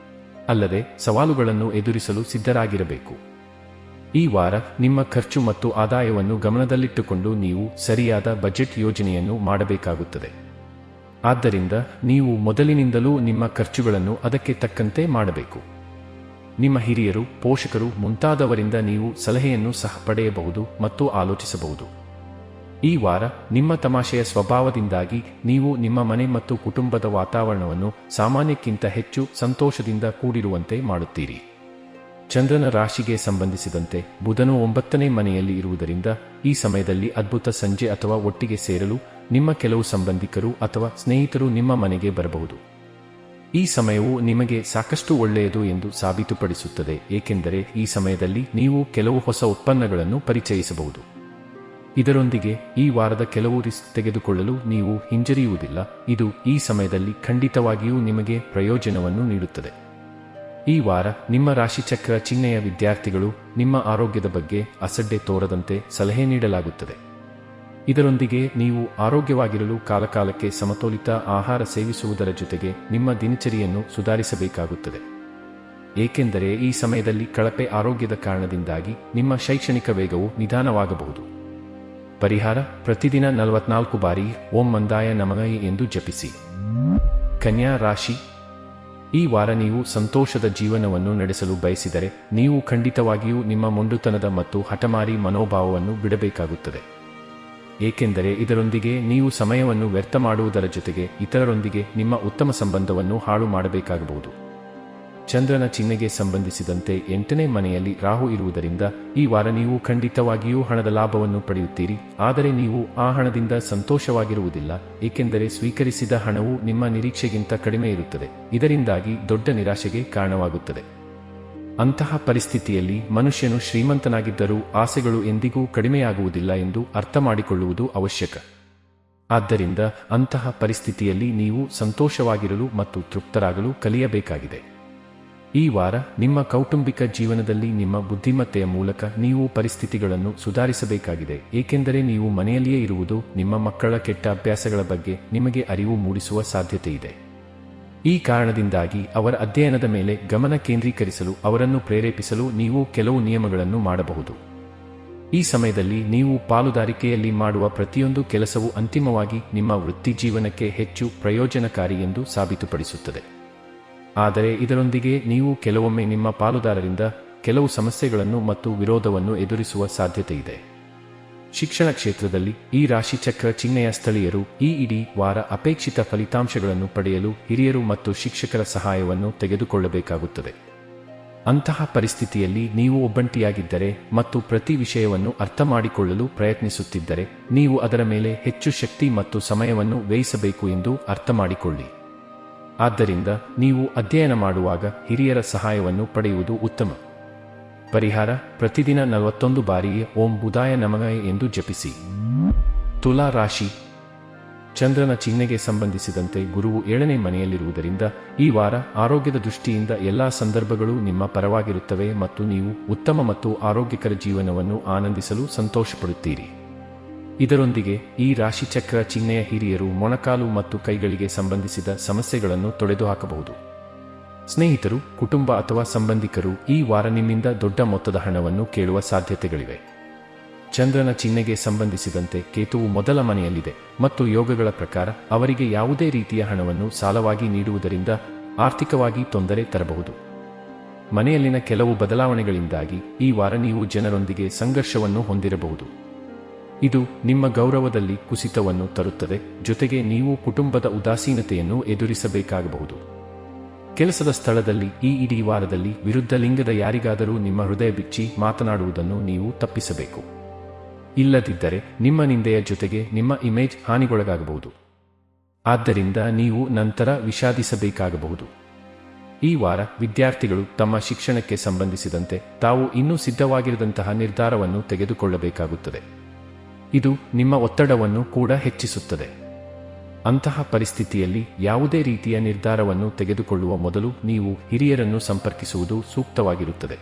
ಅಲ್ಲದೆ ಸವಾಲುಗಳನ್ನು ಎದುರಿಸಲು ಸಿದ್ಧರಾಗಿರಬೇಕು. ಈ ವಾರ ನಿಮ್ಮ ಖರ್ಚು ಮತ್ತು ಆದಾಯವನ್ನು ಗಮನದಲ್ಲಿಟ್ಟುಕೊಂಡು ನೀವು ಸರಿಯಾದ ಬಜೆಟ್ ಯೋಜನೆಯನ್ನು ಮಾಡಬೇಕಾಗುತ್ತದೆ. ಆದ್ದರಿಂದ ನೀವು ಮೊದಲಿನಿಂದಲೂ ನಿಮ್ಮ ಖರ್ಚುಗಳನ್ನು ಅದಕ್ಕೆ ತಕ್ಕಂತೆ ಮಾಡಬೇಕು. ನಿಮ್ಮ ಹಿರಿಯರು, ಪೋಷಕರು ಮುಂತಾದವರಿಂದ ನೀವು ಸಲಹೆಯನ್ನು ಸಹ ಪಡೆಯಬಹುದು ಮತ್ತು ಆಲೋಚಿಸಬಹುದು. ಈ ವಾರ ನಿಮ್ಮ ತಮಾಷೆಯ ಸ್ವಭಾವದಿಂದಾಗಿ ನೀವು ನಿಮ್ಮ ಮನೆ ಮತ್ತು ಕುಟುಂಬದ ವಾತಾವರಣವನ್ನು ಸಾಮಾನ್ಯಕ್ಕಿಂತ ಹೆಚ್ಚು ಸಂತೋಷದಿಂದ ಕೂಡಿರುವಂತೆ ಮಾಡುತ್ತೀರಿ. ಚಂದ್ರನ ರಾಶಿಗೆ ಸಂಬಂಧಿಸಿದಂತೆ ಬುಧನು 9ನೇ ಮನೆಯಲ್ಲಿ ಇರುವುದರಿಂದ ಈ ಸಮಯದಲ್ಲಿ ಅದ್ಭುತ ಸಂಜೆ ಅಥವಾ ಒಟ್ಟಿಗೆ ಸೇರಲು ನಿಮ್ಮ ಕೆಲವು ಸಂಬಂಧಿಕರು ಅಥವಾ ಸ್ನೇಹಿತರು ನಿಮ್ಮ ಮನೆಗೆ ಬರಬಹುದು. ಈ ಸಮಯವು ನಿಮಗೆ ಸಾಕಷ್ಟು ಒಳ್ಳೆಯದು ಎಂದು ಸಾಬೀತುಪಡಿಸುತ್ತದೆ, ಏಕೆಂದರೆ ಈ ಸಮಯದಲ್ಲಿ ನೀವು ಕೆಲವು ಹೊಸ ಉತ್ಪನ್ನಗಳನ್ನು ಪರಿಚಯಿಸಬಹುದು. ಇದರೊಂದಿಗೆ ಈ ವಾರದ ಕೆಲವು ರಿಸ್ಕ್ ತೆಗೆದುಕೊಳ್ಳಲು ನೀವು ಹಿಂಜರಿಯುವುದಿಲ್ಲ. ಇದು ಈ ಸಮಯದಲ್ಲಿ ಖಂಡಿತವಾಗಿಯೂ ನಿಮಗೆ ಪ್ರಯೋಜನವನ್ನು ನೀಡುತ್ತದೆ. ಈ ವಾರ ನಿಮ್ಮ ರಾಶಿಚಕ್ರ ಚಿಹ್ನೆಯ ವಿದ್ಯಾರ್ಥಿಗಳು ನಿಮ್ಮ ಆರೋಗ್ಯದ ಬಗ್ಗೆ ಅಸಡ್ಡೆ ತೋರದಂತೆ ಸಲಹೆ ನೀಡಲಾಗುತ್ತದೆ. ಇದರೊಂದಿಗೆ ನೀವು ಆರೋಗ್ಯವಾಗಿರಲು ಕಾಲಕಾಲಕ್ಕೆ ಸಮತೋಲಿತ ಆಹಾರ ಸೇವಿಸುವುದರ ಜೊತೆಗೆ ನಿಮ್ಮ ದಿನಚರಿಯನ್ನು ಸುಧಾರಿಸಬೇಕಾಗುತ್ತದೆ, ಏಕೆಂದರೆ ಈ ಸಮಯದಲ್ಲಿ ಕಳಪೆ ಆರೋಗ್ಯದ ಕಾರಣದಿಂದಾಗಿ ನಿಮ್ಮ ಶೈಕ್ಷಣಿಕ ವೇಗವು ನಿಧಾನವಾಗಬಹುದು. ಪರಿಹಾರ: ಪ್ರತಿದಿನ 44 ಬಾರಿ ಓಂ ಮಂದಾಯ ನಮಃ ಎಂದು ಜಪಿಸಿ. ಕನ್ಯಾ ರಾಶಿ, ಈ ವಾರ ನೀವು ಸಂತೋಷದ ಜೀವನವನ್ನು ನಡೆಸಲು ಬಯಸಿದರೆ ನೀವು ಖಂಡಿತವಾಗಿಯೂ ನಿಮ್ಮ ಮೊಂಡುತನದ ಮತ್ತು ಹಠಮಾರಿ ಮನೋಭಾವವನ್ನು ಬಿಡಬೇಕಾಗುತ್ತದೆ, ಏಕೆಂದರೆ ಇದರೊಂದಿಗೆ ನೀವು ಸಮಯವನ್ನು ವ್ಯರ್ಥ ಮಾಡುವುದರ ಜೊತೆಗೆ ಇತರರೊಂದಿಗೆ ನಿಮ್ಮ ಉತ್ತಮ ಸಂಬಂಧವನ್ನು ಹಾಳು ಮಾಡಬೇಕಾಗಬಹುದು. ಚಂದ್ರನ ಚಿಹ್ನೆಗೆ ಸಂಬಂಧಿಸಿದಂತೆ 8ನೇ ಮನೆಯಲ್ಲಿ ರಾಹು ಇರುವುದರಿಂದ ಈ ವಾರ ನೀವು ಖಂಡಿತವಾಗಿಯೂ ಹಣದ ಲಾಭವನ್ನು ಪಡೆಯುತ್ತೀರಿ. ಆದರೆ ನೀವು ಆ ಹಣದಿಂದ ಸಂತೋಷವಾಗಿರುವುದಿಲ್ಲ, ಏಕೆಂದರೆ ಸ್ವೀಕರಿಸಿದ ಹಣವು ನಿಮ್ಮ ನಿರೀಕ್ಷೆಗಿಂತ ಕಡಿಮೆ ಇರುತ್ತದೆ. ಇದರಿಂದಾಗಿ ದೊಡ್ಡ ನಿರಾಶೆಗೆ ಕಾರಣವಾಗುತ್ತದೆ. ಅಂತಹ ಪರಿಸ್ಥಿತಿಯಲ್ಲಿ ಮನುಷ್ಯನು ಶ್ರೀಮಂತನಾಗಿದ್ದರೂ ಆಸೆಗಳು ಎಂದಿಗೂ ಕಡಿಮೆಯಾಗುವುದಿಲ್ಲ ಎಂದು ಅರ್ಥ ಮಾಡಿಕೊಳ್ಳುವುದು ಅವಶ್ಯಕ. ಆದ್ದರಿಂದ ಅಂತಹ ಪರಿಸ್ಥಿತಿಯಲ್ಲಿ ನೀವು ಸಂತೋಷವಾಗಿರಲು ಮತ್ತು ತೃಪ್ತರಾಗಲು ಕಲಿಯಬೇಕಾಗಿದೆ. ಈ ವಾರ ನಿಮ್ಮ ಕೌಟುಂಬಿಕ ಜೀವನದಲ್ಲಿ ನಿಮ್ಮ ಬುದ್ಧಿಮತ್ತೆಯ ಮೂಲಕ ನೀವು ಪರಿಸ್ಥಿತಿಗಳನ್ನು ಸುಧಾರಿಸಬೇಕಾಗಿದೆ, ಏಕೆಂದರೆ ನೀವು ಮನೆಯಲ್ಲಿಯೇ ಇರುವುದು ನಿಮ್ಮ ಮಕ್ಕಳ ಕೆಟ್ಟ ಅಭ್ಯಾಸಗಳ ಬಗ್ಗೆ ನಿಮಗೆ ಅರಿವು ಮೂಡಿಸುವ ಸಾಧ್ಯತೆಯಿದೆ. ಈ ಕಾರಣದಿಂದಾಗಿ ಅವರ ಅಧ್ಯಯನದ ಮೇಲೆ ಗಮನ ಕೇಂದ್ರೀಕರಿಸಲು ಅವರನ್ನು ಪ್ರೇರೇಪಿಸಲು ನೀವು ಕೆಲವು ನಿಯಮಗಳನ್ನು ಮಾಡಬಹುದು. ಈ ಸಮಯದಲ್ಲಿ ನೀವು ಪಾಲುದಾರಿಕೆಯಲ್ಲಿ ಮಾಡುವ ಪ್ರತಿಯೊಂದು ಕೆಲಸವೂ ಅಂತಿಮವಾಗಿ ನಿಮ್ಮ ವೃತ್ತಿಜೀವನಕ್ಕೆ ಹೆಚ್ಚು ಪ್ರಯೋಜನಕಾರಿ ಎಂದು ಸಾಬೀತುಪಡಿಸುತ್ತದೆ. ಆದರೆ ಇದರೊಂದಿಗೆ ನೀವು ಕೆಲವೊಮ್ಮೆ ನಿಮ್ಮ ಪಾಲುದಾರರಿಂದ ಕೆಲವು ಸಮಸ್ಯೆಗಳನ್ನು ಮತ್ತು ವಿರೋಧವನ್ನು ಎದುರಿಸುವ ಸಾಧ್ಯತೆಯಿದೆ. ಶಿಕ್ಷಣ ಕ್ಷೇತ್ರದಲ್ಲಿ ಈ ರಾಶಿಚಕ್ರ ಚಿಹ್ನೆಯ ಸ್ಥಳೀಯರು ಈ ಇಡೀ ವಾರ ಅಪೇಕ್ಷಿತ ಫಲಿತಾಂಶಗಳನ್ನು ಪಡೆಯಲು ಹಿರಿಯರು ಮತ್ತು ಶಿಕ್ಷಕರ ಸಹಾಯವನ್ನು ತೆಗೆದುಕೊಳ್ಳಬೇಕಾಗುತ್ತದೆ. ಅಂತಹ ಪರಿಸ್ಥಿತಿಯಲ್ಲಿ ನೀವು ಒಬ್ಬಂಟಿಯಾಗಿದ್ದರೆ ಮತ್ತು ಪ್ರತಿ ವಿಷಯವನ್ನು ಅರ್ಥಮಾಡಿಕೊಳ್ಳಲು ಪ್ರಯತ್ನಿಸುತ್ತಿದ್ದರೆ ನೀವು ಅದರ ಮೇಲೆ ಹೆಚ್ಚು ಶಕ್ತಿ ಮತ್ತು ಸಮಯವನ್ನು ವ್ಯಯಿಸಬೇಕು ಎಂದು ಅರ್ಥಮಾಡಿಕೊಳ್ಳಿ. ಆದ್ದರಿಂದ ನೀವು ಅಧ್ಯಯನ ಮಾಡುವಾಗ ಹಿರಿಯರ ಸಹಾಯವನ್ನು ಪಡೆಯುವುದು ಉತ್ತಮ. ಪರಿಹಾರ: ಪ್ರತಿದಿನ 41 ಬಾರಿ ಓಂ ಬುಧಾಯ ನಮಃ ಎಂದು ಜಪಿಸಿ. ತುಲಾ ರಾಶಿ. ಚಂದ್ರನ ಚಿಹ್ನೆಗೆ ಸಂಬಂಧಿಸಿದಂತೆ ಗುರುವು 7ನೇ ಮನೆಯಲ್ಲಿರುವುದರಿಂದ ಈ ವಾರ ಆರೋಗ್ಯದ ದೃಷ್ಟಿಯಿಂದ ಎಲ್ಲಾ ಸಂದರ್ಭಗಳು ನಿಮ್ಮ ಪರವಾಗಿರುತ್ತವೆ ಮತ್ತು ನೀವು ಉತ್ತಮ ಮತ್ತು ಆರೋಗ್ಯಕರ ಜೀವನವನ್ನು ಆನಂದಿಸಲು ಸಂತೋಷಪಡುತ್ತೀರಿ. ಇದರೊಂದಿಗೆ ಈ ರಾಶಿಚಕ್ರ ಚಿಹ್ನೆಯ ಹಿರಿಯರು ಮೊಣಕಾಲು ಮತ್ತು ಕೈಗಳಿಗೆ ಸಂಬಂಧಿಸಿದ ಸಮಸ್ಯೆಗಳನ್ನು ತೊಡೆದುಹಾಕಬಹುದು. ಸ್ನೇಹಿತರು, ಕುಟುಂಬ ಅಥವಾ ಸಂಬಂಧಿಕರು ಈ ವಾರ ನಿಮ್ಮಿಂದ ದೊಡ್ಡ ಮೊತ್ತದ ಹಣವನ್ನು ಕೇಳುವ ಸಾಧ್ಯತೆಗಳಿವೆ. ಚಂದ್ರನ ಚಿಹ್ನೆಗೆ ಸಂಬಂಧಿಸಿದಂತೆ ಕೇತುವು ಮೊದಲ ಮನೆಯಲ್ಲಿದೆ ಮತ್ತು ಯೋಗಗಳ ಪ್ರಕಾರ ಅವರಿಗೆ ಯಾವುದೇ ರೀತಿಯ ಹಣವನ್ನು ಸಾಲವಾಗಿ ನೀಡುವುದರಿಂದ ಆರ್ಥಿಕವಾಗಿ ತೊಂದರೆ ತರಬಹುದು. ಮನೆಯಲ್ಲಿನ ಕೆಲವು ಬದಲಾವಣೆಗಳಿಂದಾಗಿ ಈ ವಾರ ನೀವು ಜನರೊಂದಿಗೆ ಸಂಘರ್ಷವನ್ನು ಹೊಂದಿರಬಹುದು. ಇದು ನಿಮ್ಮ ಗೌರವದಲ್ಲಿ ಕುಸಿತವನ್ನು ತರುತ್ತದೆ, ಜೊತೆಗೆ ನೀವು ಕುಟುಂಬದ ಉದಾಸೀನತೆಯನ್ನು ಎದುರಿಸಬೇಕಾಗಬಹುದು. ಕೆಲಸದ ಸ್ಥಳದಲ್ಲಿ ಈ ಇಡೀ ವಾರದಲ್ಲಿ ವಿರುದ್ಧ ಲಿಂಗದ ಯಾರಿಗಾದರೂ ನಿಮ್ಮ ಹೃದಯ ಬಿಚ್ಚಿ ಮಾತನಾಡುವುದನ್ನು ನೀವು ತಪ್ಪಿಸಬೇಕು. ಇಲ್ಲದಿದ್ದರೆ ನಿಮ್ಮ ನಿಂದೆಯ ಜೊತೆಗೆ ನಿಮ್ಮ ಇಮೇಜ್ ಹಾನಿಗೊಳಗಾಗಬಹುದು. ಆದ್ದರಿಂದ ನೀವು ನಂತರ ವಿಷಾದಿಸಬೇಕಾಗಬಹುದು. ಈ ವಾರ ವಿದ್ಯಾರ್ಥಿಗಳು ತಮ್ಮ ಶಿಕ್ಷಣಕ್ಕೆ ಸಂಬಂಧಿಸಿದಂತೆ ತಾವು ಇನ್ನೂ ಸಿದ್ಧವಾಗಿರದಂತಹ ನಿರ್ಧಾರವನ್ನು ತೆಗೆದುಕೊಳ್ಳಬೇಕಾಗುತ್ತದೆ. ಇದು ನಿಮ್ಮ ಒತ್ತಡವನ್ನು ಕೂಡ ಹೆಚ್ಚಿಸುತ್ತದೆ. ಅಂತಹ ಪರಿಸ್ಥಿತಿಯಲ್ಲಿ ಯಾವುದೇ ರೀತಿಯ ನಿರ್ಧಾರವನ್ನು ತೆಗೆದುಕೊಳ್ಳುವ ಮೊದಲು ನೀವು ಹಿರಿಯರನ್ನು ಸಂಪರ್ಕಿಸುವುದು ಸೂಕ್ತವಾಗಿರುತ್ತದೆ.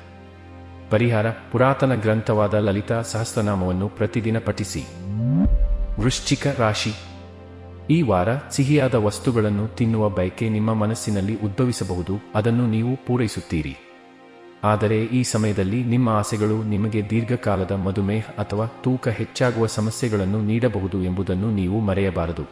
ಪರಿಹಾರ: ಪುರಾತನ ಗ್ರಂಥವಾದ ಲಲಿತಾ ಸಹಸ್ರನಾಮವನ್ನು ಪ್ರತಿದಿನ ಪಠಿಸಿ. ವೃಶ್ಚಿಕ ರಾಶಿ. ಈ ವಾರ ಸಿಹಿಯಾದ ವಸ್ತುಗಳನ್ನು ತಿನ್ನುವ ಬಯಕೆ ನಿಮ್ಮ ಮನಸ್ಸಿನಲ್ಲಿ ಉದ್ಭವಿಸಬಹುದು, ಅದನ್ನು ನೀವು ಪೂರೈಸುತ್ತೀರಿ. ಆದರೆ ಈ ಸಮಯದಲ್ಲಿ ನಿಮ್ಮ ಆಸೆಗಳು ನಿಮಗೆ ದೀರ್ಘಕಾಲದ ಮಧುಮೇಹ ಅಥವಾ ತೂಕ ಹೆಚ್ಚಾಗುವ ಸಮಸ್ಯೆಗಳನ್ನು ನೀಡಬಹುದು ಎಂಬುದನ್ನು ನೀವು ಮರೆಯಬಾರದು.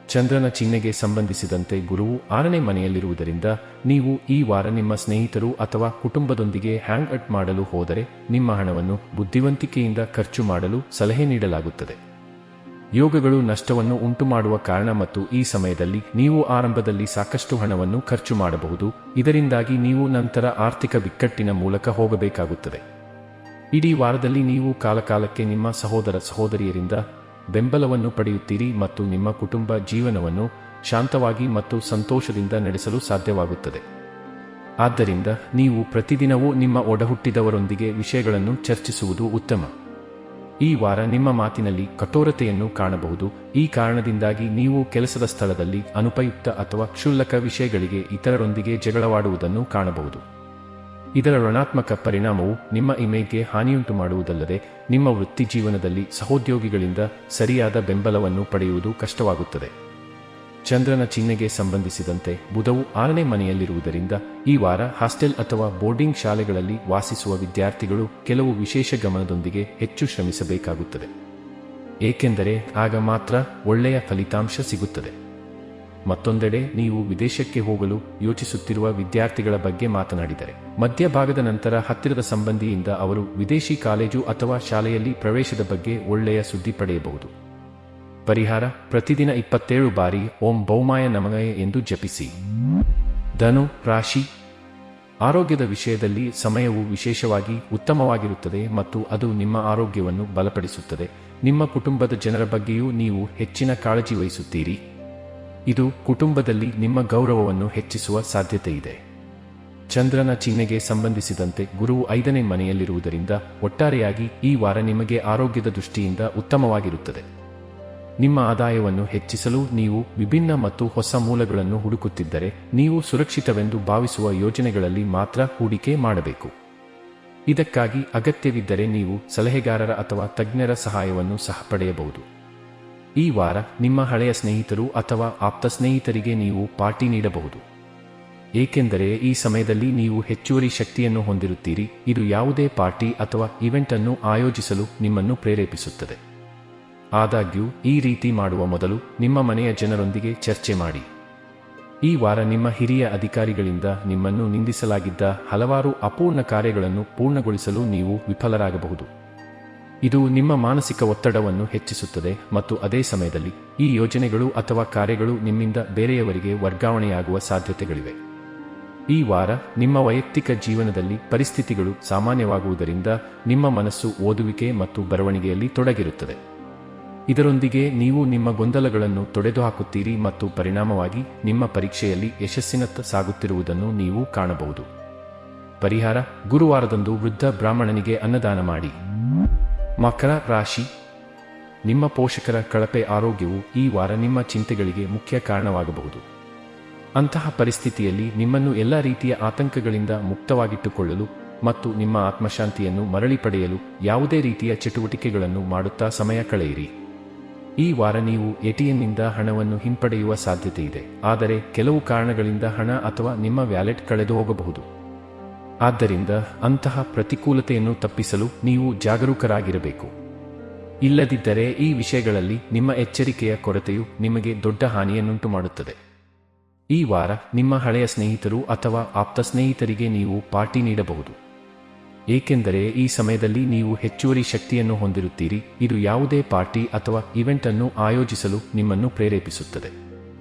ಚಂದ್ರನ ಚಿಹ್ನೆಗೆ ಸಂಬಂಧಿಸಿದಂತೆ ಗುರುವು 6ನೇ ಮನೆಯಲ್ಲಿರುವುದರಿಂದ ನೀವು ಈ ವಾರ ನಿಮ್ಮ ಸ್ನೇಹಿತರು ಅಥವಾ ಕುಟುಂಬದೊಂದಿಗೆ ಹ್ಯಾಂಗ್ ಔಟ್ ಮಾಡಲು ಹೋದರೆ ನಿಮ್ಮ ಹಣವನ್ನು ಬುದ್ಧಿವಂತಿಕೆಯಿಂದ ಖರ್ಚು ಮಾಡಲು ಸಲಹೆ ನೀಡಲಾಗುತ್ತದೆ. ಯೋಗಗಳು ನಷ್ಟವನ್ನು ಉಂಟುಮಾಡುವ ಕಾರಣ ಮತ್ತು ಈ ಸಮಯದಲ್ಲಿ ನೀವು ಆರಂಭದಲ್ಲಿ ಸಾಕಷ್ಟು ಹಣವನ್ನು ಖರ್ಚು ಮಾಡಬಹುದು, ಇದರಿಂದಾಗಿ ನೀವು ನಂತರ ಆರ್ಥಿಕ ಬಿಕ್ಕಟ್ಟಿನ ಮೂಲಕ ಹೋಗಬೇಕಾಗುತ್ತದೆ. ಇಡೀ ವಾರದಲ್ಲಿ ನೀವು ಕಾಲಕಾಲಕ್ಕೆ ನಿಮ್ಮ ಸಹೋದರ ಸಹೋದರಿಯರಿಂದ ಬೆಂಬಲವನ್ನು ಪಡೆಯುತ್ತೀರಿ ಮತ್ತು ನಿಮ್ಮ ಕುಟುಂಬ ಜೀವನವನ್ನು ಶಾಂತವಾಗಿ ಮತ್ತು ಸಂತೋಷದಿಂದ ನಡೆಸಲು ಸಾಧ್ಯವಾಗುತ್ತದೆ. ಆದ್ದರಿಂದ ನೀವು ಪ್ರತಿದಿನವೂ ನಿಮ್ಮ ಒಡಹುಟ್ಟಿದವರೊಂದಿಗೆ ವಿಷಯಗಳನ್ನು ಚರ್ಚಿಸುವುದು ಉತ್ತಮ. ಈ ವಾರ ನಿಮ್ಮ ಮಾತಿನಲ್ಲಿ ಕಠೋರತೆಯನ್ನು ಕಾಣಬಹುದು. ಈ ಕಾರಣದಿಂದಾಗಿ ನೀವು ಕೆಲಸದ ಸ್ಥಳದಲ್ಲಿ ಅನುಪಯುಕ್ತ ಅಥವಾ ಕ್ಷುಲ್ಲಕ ವಿಷಯಗಳಿಗೆ ಇತರರೊಂದಿಗೆ ಜಗಳವಾಡುವುದನ್ನು ಕಾಣಬಹುದು. ಇದರ ಋಣಾತ್ಮಕ ಪರಿಣಾಮವು ನಿಮ್ಮ ಇಮೇಜ್ಗೆ ಹಾನಿಯುಂಟು ಮಾಡುವುದಲ್ಲದೆ ನಿಮ್ಮ ವೃತ್ತಿ ಜೀವನದಲ್ಲಿ ಸಹೋದ್ಯೋಗಿಗಳಿಂದ ಸರಿಯಾದ ಬೆಂಬಲವನ್ನು ಪಡೆಯುವುದು ಕಷ್ಟವಾಗುತ್ತದೆ. ಚಂದ್ರನ ಚಿಹ್ನೆಗೆ ಸಂಬಂಧಿಸಿದಂತೆ ಬುಧವು 6ನೇ ಮನೆಯಲ್ಲಿರುವುದರಿಂದ ಈ ವಾರ ಹಾಸ್ಟೆಲ್ ಅಥವಾ ಬೋರ್ಡಿಂಗ್ ಶಾಲೆಗಳಲ್ಲಿ ವಾಸಿಸುವ ವಿದ್ಯಾರ್ಥಿಗಳು ಕೆಲವು ವಿಶೇಷ ಗಮನದೊಂದಿಗೆ ಹೆಚ್ಚು ಶ್ರಮಿಸಬೇಕಾಗುತ್ತದೆ, ಏಕೆಂದರೆ ಆಗ ಮಾತ್ರ ಒಳ್ಳೆಯ ಫಲಿತಾಂಶ ಸಿಗುತ್ತದೆ. ಮತ್ತೊಂದೆಡೆ ನೀವು ವಿದೇಶಕ್ಕೆ ಹೋಗಲು ಯೋಚಿಸುತ್ತಿರುವ ವಿದ್ಯಾರ್ಥಿಗಳ ಬಗ್ಗೆ ಮಾತನಾಡಿದರೆ ಮಧ್ಯಭಾಗದ ನಂತರ ಹತ್ತಿರದ ಸಂಬಂಧಿಯಿಂದ ಅವರು ವಿದೇಶಿ ಕಾಲೇಜು ಅಥವಾ ಶಾಲೆಯಲ್ಲಿ ಪ್ರವೇಶದ ಬಗ್ಗೆ ಒಳ್ಳೆಯ ಸುದ್ದಿ ಪಡೆಯಬಹುದು. ಪರಿಹಾರ: ಪ್ರತಿದಿನ 27 ಬಾರಿ ಓಂ ಭೌಮಾಯ ನಮಃ ಎಂದು ಜಪಿಸಿ. ಧನು ರಾಶಿ. ಆರೋಗ್ಯದ ವಿಷಯದಲ್ಲಿ ಸಮಯವು ವಿಶೇಷವಾಗಿ ಉತ್ತಮವಾಗಿರುತ್ತದೆ ಮತ್ತು ಅದು ನಿಮ್ಮ ಆರೋಗ್ಯವನ್ನು ಬಲಪಡಿಸುತ್ತದೆ. ನಿಮ್ಮ ಕುಟುಂಬದ ಜನರ ಬಗ್ಗೆಯೂ ನೀವು ಹೆಚ್ಚಿನ ಕಾಳಜಿ ವಹಿಸುತ್ತೀರಿ. ಇದು ಕುಟುಂಬದಲ್ಲಿ ನಿಮ್ಮ ಗೌರವವನ್ನು ಹೆಚ್ಚಿಸುವ ಸಾಧ್ಯತೆಯಿದೆ. ಚಂದ್ರನ ಚಿಹ್ನೆಗೆ ಸಂಬಂಧಿಸಿದಂತೆ ಗುರುವು 5ನೇ ಮನೆಯಲ್ಲಿರುವುದರಿಂದ ಒಟ್ಟಾರೆಯಾಗಿ ಈ ವಾರ ನಿಮಗೆ ಆರೋಗ್ಯದ ದೃಷ್ಟಿಯಿಂದ ಉತ್ತಮವಾಗಿರುತ್ತದೆ. ನಿಮ್ಮ ಆದಾಯವನ್ನು ಹೆಚ್ಚಿಸಲು ನೀವು ವಿಭಿನ್ನ ಮತ್ತು ಹೊಸ ಮೂಲಗಳನ್ನು ಹುಡುಕುತ್ತಿದ್ದರೆ ನೀವು ಸುರಕ್ಷಿತವೆಂದು ಭಾವಿಸುವ ಯೋಜನೆಗಳಲ್ಲಿ ಮಾತ್ರ ಹೂಡಿಕೆ ಮಾಡಬೇಕು. ಇದಕ್ಕಾಗಿ ಅಗತ್ಯವಿದ್ದರೆ ನೀವು ಸಲಹೆಗಾರರ ಅಥವಾ ತಜ್ಞರ ಸಹಾಯವನ್ನು ಸಹ ಪಡೆಯಬಹುದು. ಈ ವಾರ ನಿಮ್ಮ ಹಳೆಯ ಸ್ನೇಹಿತರು ಅಥವಾ ಆಪ್ತ ಸ್ನೇಹಿತರಿಗೆ ನೀವು ಪಾರ್ಟಿ ನೀಡಬಹುದು, ಏಕೆಂದರೆ ಈ ಸಮಯದಲ್ಲಿ ನೀವು ಹೆಚ್ಚುವರಿ ಶಕ್ತಿಯನ್ನು ಹೊಂದಿರುತ್ತೀರಿ. ಇದು ಯಾವುದೇ ಪಾರ್ಟಿ ಅಥವಾ ಇವೆಂಟ್ ಅನ್ನು ಆಯೋಜಿಸಲು ನಿಮ್ಮನ್ನು ಪ್ರೇರೇಪಿಸುತ್ತದೆ. ಆದಾಗ್ಯೂ ಈ ರೀತಿ ಮಾಡುವ ಮೊದಲು ನಿಮ್ಮ ಮನೆಯ ಜನರೊಂದಿಗೆ ಚರ್ಚೆ ಮಾಡಿ. ಈ ವಾರ ನಿಮ್ಮ ಹಿರಿಯ ಅಧಿಕಾರಿಗಳಿಂದ ನಿಮ್ಮನ್ನು ನಿಂದಿಸಲಾಗಿದ್ದ ಹಲವಾರು ಅಪೂರ್ಣ ಕಾರ್ಯಗಳನ್ನು ಪೂರ್ಣಗೊಳಿಸಲು ನೀವು ವಿಫಲರಾಗಬಹುದು. ಇದು ನಿಮ್ಮ ಮಾನಸಿಕ ಒತ್ತಡವನ್ನು ಹೆಚ್ಚಿಸುತ್ತದೆ ಮತ್ತು ಅದೇ ಸಮಯದಲ್ಲಿ ಈ ಯೋಜನೆಗಳು ಅಥವಾ ಕಾರ್ಯಗಳು ನಿಮ್ಮಿಂದ ಬೇರೆಯವರಿಗೆ ವರ್ಗಾವಣೆಯಾಗುವ ಸಾಧ್ಯತೆಗಳಿವೆ. ಈ ವಾರ ನಿಮ್ಮ ವೈಯಕ್ತಿಕ ಜೀವನದಲ್ಲಿ ಪರಿಸ್ಥಿತಿಗಳು ಸಾಮಾನ್ಯವಾಗುವುದರಿಂದ ನಿಮ್ಮ ಮನಸ್ಸು ಓದುವಿಕೆ ಮತ್ತು ಬರವಣಿಗೆಯಲ್ಲಿ ತೊಡಗಿರುತ್ತದೆ. ಇದರೊಂದಿಗೆ ನೀವು ನಿಮ್ಮ ಗೊಂದಲಗಳನ್ನು ತೊಡೆದುಹಾಕುತ್ತೀರಿ ಮತ್ತು ಪರಿಣಾಮವಾಗಿ ನಿಮ್ಮ ಪರೀಕ್ಷೆಯಲ್ಲಿ ಯಶಸ್ಸಿನತ್ತ ಸಾಗುತ್ತಿರುವುದನ್ನು ನೀವು ಕಾಣಬಹುದು. ಪರಿಹಾರ: ಗುರುವಾರದಂದು ವೃದ್ಧ ಬ್ರಾಹ್ಮಣನಿಗೆ ಅನ್ನದಾನ ಮಾಡಿ. ಮಕರ ರಾಶಿ. ನಿಮ್ಮ ಪೋಷಕರ ಕಳಪೆ ಆರೋಗ್ಯವು ಈ ವಾರ ನಿಮ್ಮ ಚಿಂತೆಗಳಿಗೆ ಮುಖ್ಯ ಕಾರಣವಾಗಬಹುದು. ಅಂತಹ ಪರಿಸ್ಥಿತಿಯಲ್ಲಿ ನಿಮ್ಮನ್ನು ಎಲ್ಲ ರೀತಿಯ ಆತಂಕಗಳಿಂದ ಮುಕ್ತವಾಗಿಟ್ಟುಕೊಳ್ಳಲು ಮತ್ತು ನಿಮ್ಮ ಆತ್ಮಶಾಂತಿಯನ್ನು ಮರಳಿ ಪಡೆಯಲು ಯಾವುದೇ ರೀತಿಯ ಚಟುವಟಿಕೆಗಳನ್ನು ಮಾಡುತ್ತಾ ಸಮಯ ಕಳೆಯಿರಿ. ಈ ವಾರ ನೀವು ಎಟಿಎಂನಿಂದ ಹಣವನ್ನು ಹಿಂಪಡೆಯುವ ಸಾಧ್ಯತೆಯಿದೆ, ಆದರೆ ಕೆಲವು ಕಾರಣಗಳಿಂದ ಹಣ ಅಥವಾ ನಿಮ್ಮ ವ್ಯಾಲೆಟ್ ಕಳೆದು ಹೋಗಬಹುದು. ಆದ್ದರಿಂದ ಅಂತಹ ಪ್ರತಿಕೂಲತೆಯನ್ನು ತಪ್ಪಿಸಲು ನೀವು ಜಾಗರೂಕರಾಗಿರಬೇಕು. ಇಲ್ಲದಿದ್ದರೆ ಈ ವಿಷಯಗಳಲ್ಲಿ ನಿಮ್ಮ ಎಚ್ಚರಿಕೆಯ ಕೊರತೆಯು ನಿಮಗೆ ದೊಡ್ಡ ಹಾನಿಯನ್ನುಂಟು ಮಾಡುತ್ತದೆ. ಈ ವಾರ ನಿಮ್ಮ ಹಳೆಯ ಸ್ನೇಹಿತರು ಅಥವಾ ಆಪ್ತ ಸ್ನೇಹಿತರಿಗೆ ನೀವು ಪಾರ್ಟಿ ನೀಡಬಹುದು, ಏಕೆಂದರೆ ಈ ಸಮಯದಲ್ಲಿ ನೀವು ಹೆಚ್ಚುವರಿ ಶಕ್ತಿಯನ್ನು ಹೊಂದಿರುತ್ತೀರಿ. ಇದು ಯಾವುದೇ ಪಾರ್ಟಿ ಅಥವಾ ಇವೆಂಟ್ ಅನ್ನು ಆಯೋಜಿಸಲು ನಿಮ್ಮನ್ನು ಪ್ರೇರೇಪಿಸುತ್ತದೆ.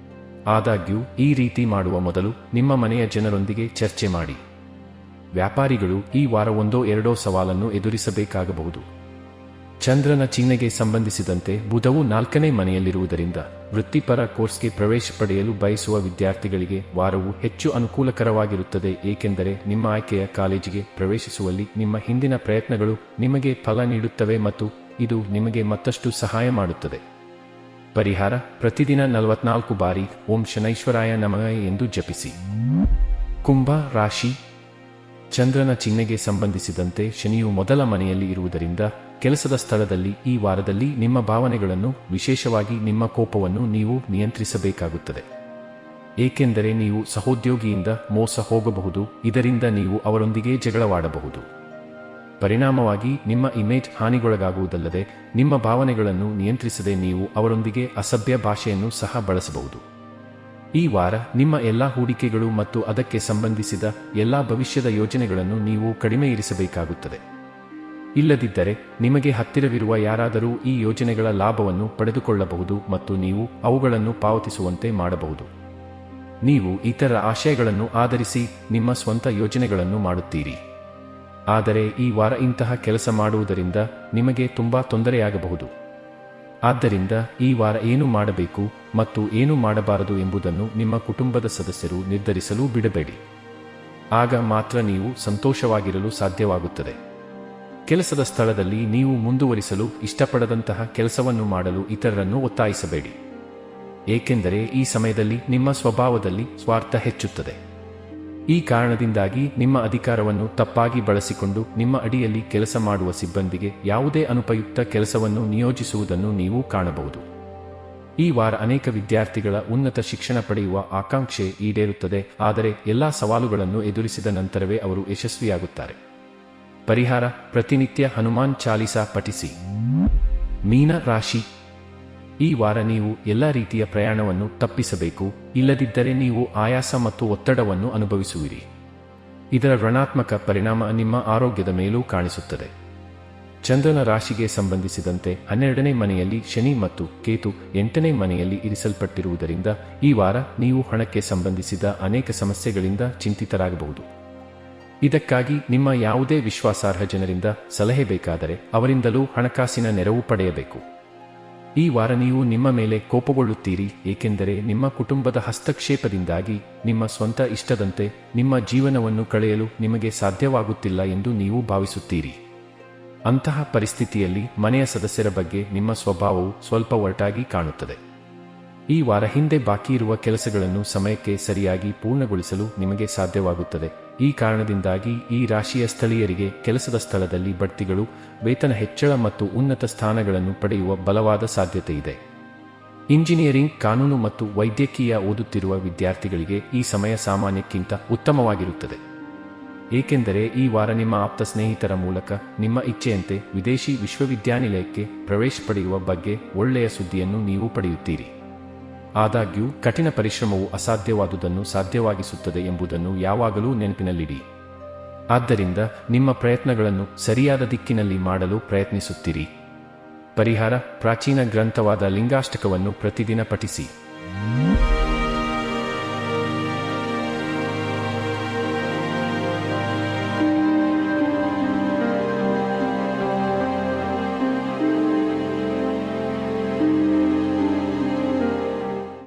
ಆದಾಗ್ಯೂ ಈ ರೀತಿ ಮಾಡುವ ಮೊದಲು ನಿಮ್ಮ ಮನೆಯ ಜನರೊಂದಿಗೆ ಚರ್ಚೆ ಮಾಡಿ. ವ್ಯಾಪಾರಿಗಳು ಈ ವಾರ ಒಂದೋ ಎರಡೋ ಸವಾಲನ್ನು ಎದುರಿಸಬೇಕಾಗಬಹುದು. ಚಂದ್ರನ ಚಿಹ್ನೆಗೆ ಸಂಬಂಧಿಸಿದಂತೆ ಬುಧವು 4ನೇ ಮನೆಯಲ್ಲಿರುವುದರಿಂದ ವೃತ್ತಿಪರ ಕೋರ್ಸ್ಗೆ ಪ್ರವೇಶ ಪಡೆಯಲು ಬಯಸುವ ವಿದ್ಯಾರ್ಥಿಗಳಿಗೆ ವಾರವು ಹೆಚ್ಚು ಅನುಕೂಲಕರವಾಗಿರುತ್ತದೆ, ಏಕೆಂದರೆ ನಿಮ್ಮ ಆಯ್ಕೆಯ ಕಾಲೇಜಿಗೆ ಪ್ರವೇಶಿಸುವಲ್ಲಿ ನಿಮ್ಮ ಹಿಂದಿನ ಪ್ರಯತ್ನಗಳು ನಿಮಗೆ ಫಲ ನೀಡುತ್ತವೆ ಮತ್ತು ಇದು ನಿಮಗೆ ಮತ್ತಷ್ಟು ಸಹಾಯ ಮಾಡುತ್ತದೆ. ಪರಿಹಾರ: ಪ್ರತಿದಿನ 44 ಬಾರಿ ಓಂ ಶನೈಶ್ವರಾಯ ನಮಃ ಎಂದು ಜಪಿಸಿ. ಕುಂಭ ರಾಶಿ. ಚಂದ್ರನ ಚಿಹ್ನೆಗೆ ಸಂಬಂಧಿಸಿದಂತೆ ಶನಿಯು ಮೊದಲ ಮನೆಯಲ್ಲಿ ಇರುವುದರಿಂದ ಕೆಲಸದ ಸ್ಥಳದಲ್ಲಿ ಈ ವಾರದಲ್ಲಿ ನಿಮ್ಮ ಭಾವನೆಗಳನ್ನು, ವಿಶೇಷವಾಗಿ ನಿಮ್ಮ ಕೋಪವನ್ನು ನೀವು ನಿಯಂತ್ರಿಸಬೇಕಾಗುತ್ತದೆ, ಏಕೆಂದರೆ ನೀವು ಸಹೋದ್ಯೋಗಿಯಿಂದ ಮೋಸ ಹೋಗಬಹುದು. ಇದರಿಂದ ನೀವು ಅವರೊಂದಿಗೆ ಜಗಳವಾಡಬಹುದು. ಪರಿಣಾಮವಾಗಿ ನಿಮ್ಮ ಇಮೇಜ್ ಹಾನಿಗೊಳಗಾಗುವುದಲ್ಲದೆ ನಿಮ್ಮ ಭಾವನೆಗಳನ್ನು ನಿಯಂತ್ರಿಸದೆ ನೀವು ಅವರೊಂದಿಗೆ ಅಸಭ್ಯ ಭಾಷೆಯನ್ನು ಸಹ ಬಳಸಬಹುದು. ಈ ವಾರ ನಿಮ್ಮ ಎಲ್ಲಾ ಹೂಡಿಕೆಗಳು ಮತ್ತು ಅದಕ್ಕೆ ಸಂಬಂಧಿಸಿದ ಎಲ್ಲಾ ಭವಿಷ್ಯದ ಯೋಜನೆಗಳನ್ನು ನೀವು ಕಡಿಮೆ ಇರಿಸಬೇಕಾಗುತ್ತದೆ. ಇಲ್ಲದಿದ್ದರೆ ನಿಮಗೆ ಹತ್ತಿರವಿರುವ ಯಾರಾದರೂ ಈ ಯೋಜನೆಗಳ ಲಾಭವನ್ನು ಪಡೆದುಕೊಳ್ಳಬಹುದು ಮತ್ತು ನೀವು ಅವುಗಳನ್ನು ಪಾವತಿಸುವಂತೆ ಮಾಡಬಹುದು. ನೀವು ಇತರ ಆಶಯಗಳನ್ನು ಆಧರಿಸಿ ನಿಮ್ಮ ಸ್ವಂತ ಯೋಜನೆಗಳನ್ನು ಮಾಡುತ್ತೀರಿ, ಆದರೆ ಈ ವಾರ ಇಂತಹ ಕೆಲಸ ಮಾಡುವುದರಿಂದ ನಿಮಗೆ ತುಂಬಾ ತೊಂದರೆಯಾಗಬಹುದು. ಆದ್ದರಿಂದ ಈ ವಾರ ಏನು ಮಾಡಬೇಕು ಮತ್ತು ಏನು ಮಾಡಬಾರದು ಎಂಬುದನ್ನು ನಿಮ್ಮ ಕುಟುಂಬದ ಸದಸ್ಯರು ನಿರ್ಧರಿಸಲು ಬಿಡಬೇಡಿ. ಆಗ ಮಾತ್ರ ನೀವು ಸಂತೋಷವಾಗಿರಲು ಸಾಧ್ಯವಾಗುತ್ತದೆ. ಕೆಲಸದ ಸ್ಥಳದಲ್ಲಿ ನೀವು ಮುಂದುವರಿಸಲು ಇಷ್ಟಪಡದಂತಹ ಕೆಲಸವನ್ನು ಮಾಡಲು ಇತರರನ್ನು ಒತ್ತಾಯಿಸಬೇಡಿ, ಏಕೆಂದರೆ ಈ ಸಮಯದಲ್ಲಿ ನಿಮ್ಮ ಸ್ವಭಾವದಲ್ಲಿ ಸ್ವಾರ್ಥ ಹೆಚ್ಚುತ್ತದೆ. ಈ ಕಾರಣದಿಂದಾಗಿ ನಿಮ್ಮ ಅಧಿಕಾರವನ್ನು ತಪ್ಪಾಗಿ ಬಳಸಿಕೊಂಡು ನಿಮ್ಮ ಅಡಿಯಲ್ಲಿ ಕೆಲಸ ಮಾಡುವ ಸಿಬ್ಬಂದಿಗೆ ಯಾವುದೇ ಅನುಪಯುಕ್ತ ಕೆಲಸವನ್ನು ನಿಯೋಜಿಸುವುದನ್ನು ನೀವು ಕಾಣಬಹುದು. ಈ ವಾರ ಅನೇಕ ವಿದ್ಯಾರ್ಥಿಗಳ ಉನ್ನತ ಶಿಕ್ಷಣ ಪಡೆಯುವ ಆಕಾಂಕ್ಷೆ ಈಡೇರುತ್ತದೆ, ಆದರೆ ಎಲ್ಲಾ ಸವಾಲುಗಳನ್ನು ಎದುರಿಸಿದ ನಂತರವೇ ಅವರು ಯಶಸ್ವಿಯಾಗುತ್ತಾರೆ. ಪರಿಹಾರ: ಪ್ರತಿನಿತ್ಯ ಹನುಮಾನ್ ಚಾಲೀಸಾ ಪಠಿಸಿ. ಮೀನ ರಾಶಿ. ಈ ವಾರ ನೀವು ಎಲ್ಲ ರೀತಿಯ ಪ್ರಯಾಣವನ್ನು ತಪ್ಪಿಸಬೇಕು, ಇಲ್ಲದಿದ್ದರೆ ನೀವು ಆಯಾಸ ಮತ್ತು ಒತ್ತಡವನ್ನು ಅನುಭವಿಸುವಿರಿ. ಇದರ ಋಣಾತ್ಮಕ ಪರಿಣಾಮ ನಿಮ್ಮ ಆರೋಗ್ಯದ ಮೇಲೂ ಕಾಣಿಸುತ್ತದೆ. ಚಂದ್ರನ ರಾಶಿಗೆ ಸಂಬಂಧಿಸಿದಂತೆ 12ನೇ ಮನೆಯಲ್ಲಿ ಶನಿ ಮತ್ತು ಕೇತು 8ನೇ ಮನೆಯಲ್ಲಿ ಇರಿಸಲ್ಪಟ್ಟಿರುವುದರಿಂದ ಈ ವಾರ ನೀವು ಹಣಕ್ಕೆ ಸಂಬಂಧಿಸಿದ ಅನೇಕ ಸಮಸ್ಯೆಗಳಿಂದ ಚಿಂತಿತರಾಗಬಹುದು. ಇದಕ್ಕಾಗಿ ನಿಮ್ಮ ಯಾವುದೇ ವಿಶ್ವಾಸಾರ್ಹ ಜನರಿಂದ ಸಲಹೆ ಬೇಕಾದರೆ ಅವರಿಂದಲೂ ಹಣಕಾಸಿನ ನೆರವು ಪಡೆಯಬೇಕು. ಈ ವಾರ ನೀವು ನಿಮ್ಮ ಮೇಲೆ ಕೋಪಗೊಳ್ಳುತ್ತೀರಿ, ಏಕೆಂದರೆ ನಿಮ್ಮ ಕುಟುಂಬದ ಹಸ್ತಕ್ಷೇಪದಿಂದಾಗಿ ನಿಮ್ಮ ಸ್ವಂತ ಇಷ್ಟದಂತೆ ನಿಮ್ಮ ಜೀವನವನ್ನು ಕಳೆಯಲು ನಿಮಗೆ ಸಾಧ್ಯವಾಗುತ್ತಿಲ್ಲ ಎಂದು ನೀವು ಭಾವಿಸುತ್ತೀರಿ. ಅಂತಹ ಪರಿಸ್ಥಿತಿಯಲ್ಲಿ ಮನೆಯ ಸದಸ್ಯರ ಬಗ್ಗೆ ನಿಮ್ಮ ಸ್ವಭಾವವು ಸ್ವಲ್ಪ ಒರಟಾಗಿ ಕಾಣುತ್ತದೆ. ಈ ವಾರ ಹಿಂದೆ ಬಾಕಿ ಇರುವ ಕೆಲಸಗಳನ್ನು ಸಮಯಕ್ಕೆ ಸರಿಯಾಗಿ ಪೂರ್ಣಗೊಳಿಸಲು ನಿಮಗೆ ಸಾಧ್ಯವಾಗುತ್ತದೆ. ಈ ಕಾರಣದಿಂದಾಗಿ ಈ ರಾಶಿಯ ಸ್ಥಳೀಯರಿಗೆ ಕೆಲಸದ ಸ್ಥಳದಲ್ಲಿ ಬಡ್ತಿಗಳು, ವೇತನ ಹೆಚ್ಚಳ ಮತ್ತು ಉನ್ನತ ಸ್ಥಾನಗಳನ್ನು ಪಡೆಯುವ ಬಲವಾದ ಸಾಧ್ಯತೆಯಿದೆ. ಇಂಜಿನಿಯರಿಂಗ್, ಕಾನೂನು ಮತ್ತು ವೈದ್ಯಕೀಯ ಓದುತ್ತಿರುವ ವಿದ್ಯಾರ್ಥಿಗಳಿಗೆ ಈ ಸಮಯ ಸಾಮಾನ್ಯಕ್ಕಿಂತ ಉತ್ತಮವಾಗಿರುತ್ತದೆ, ಏಕೆಂದರೆ ಈ ವಾರ ನಿಮ್ಮ ಆಪ್ತ ಸ್ನೇಹಿತರ ಮೂಲಕ ನಿಮ್ಮ ಇಚ್ಛೆಯಂತೆ ವಿದೇಶಿ ವಿಶ್ವವಿದ್ಯಾನಿಲಯಕ್ಕೆ ಪ್ರವೇಶ ಪಡೆಯುವ ಬಗ್ಗೆ ಒಳ್ಳೆಯ ಸುದ್ದಿಯನ್ನು ನೀವು ಪಡೆಯುತ್ತೀರಿ. ಆದಾಗ್ಯೂ ಕಠಿಣ ಪರಿಶ್ರಮವು ಅಸಾಧ್ಯವಾದುದನ್ನು ಸಾಧ್ಯವಾಗಿಸುತ್ತದೆ ಎಂಬುದನ್ನು ಯಾವಾಗಲೂ ನೆನಪಿನಲ್ಲಿಡಿ. ಆದ್ದರಿಂದ ನಿಮ್ಮ ಪ್ರಯತ್ನಗಳನ್ನು ಸರಿಯಾದ ದಿಕ್ಕಿನಲ್ಲಿ ಮಾಡಲು ಪ್ರಯತ್ನಿಸುತ್ತೀರಿ. ಪರಿಹಾರ: ಪ್ರಾಚೀನ ಗ್ರಂಥವಾದ ಲಿಂಗಾಷ್ಟಕವನ್ನು ಪ್ರತಿದಿನ ಪಠಿಸಿ.